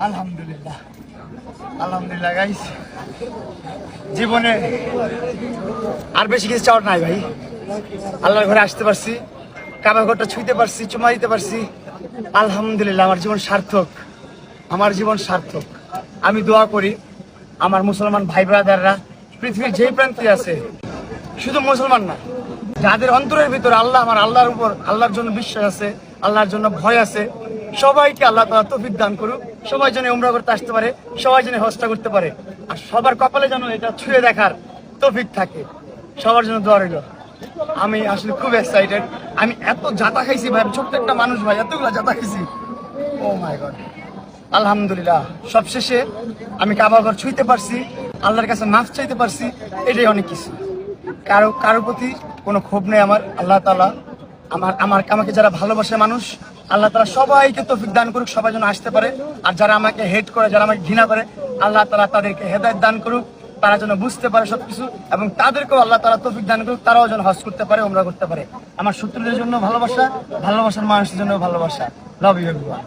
আলহামদুলিল্লাহ, আলহামদুলিল্লাহ গাইস, জীবনে আর বেশি কিছু চাওয়ার নাই ভাই। আল্লাহর ঘরে আসতে পারছি, কাবা ঘরটা ছুঁইতে পারছি, চুমা দিতে পারছি, আলহামদুলিল্লাহ। আমার জীবন সার্থক, আমার জীবন সার্থক। আমি দোয়া করি আমার মুসলমান ভাই ব্রাদাররা পৃথিবীর যেই প্রান্তে আছে, শুধু মুসলমান না, যাদের অন্তরের ভিতরে আল্লাহর উপর, আল্লাহর জন্য বিশ্বাস আছে, আল্লাহর জন্য ভয় আছে, সবাইকে আল্লাহ তাআলা তৌফিক দান করুক। সবাই যেন উমরা করতে আসতে পারে, সবাই যেন হজটা করতে পারে, আর সবার কপালে যেন এটা ছুঁয়ে দেখার তৌফিক থাকে। সবার জন্য দোয়া রইল। আমি আসলে খুব এক্সাইটেড। আমি এত জাতা খাইছি ভাই, ছোট্ট একটা মানুষ ভাই, এতগুলো জাতা খাইছি। ও মাই গড, আলহামদুলিল্লাহ। সবশেষে আমি কাবা ঘর ছুঁইতে পারছি, আল্লাহর কাছে মাফ চাইতে পারছি, এটাই অনেক কিছু। কারো প্রতি কোনো ক্ষোভ নেই আমার। আল্লাহ তাআলা আমাকে যারা ভালোবাসে মানুষ, আল্লাহ তাআলা সবাইকে তৌফিক দান করুক, সবাই যেন আসতে পারে। আর যারা আমাকে হেট করে, যারা আমাকে ঘৃণা করে, আল্লাহ তাআলা তাদেরকে হেদায়েত দান করুক, তারা যেন বুঝতে পারে সবকিছু, এবং তাদেরকেও আল্লাহ তাআলা তৌফিক দান করুক, তারাও যেন হজ করতে পারে, উমরা করতে পারে। আমার শত্রুদের জন্য ভালোবাসা, ভালোবাসার মানুষের জন্য ভালোবাসা। Love you everyone.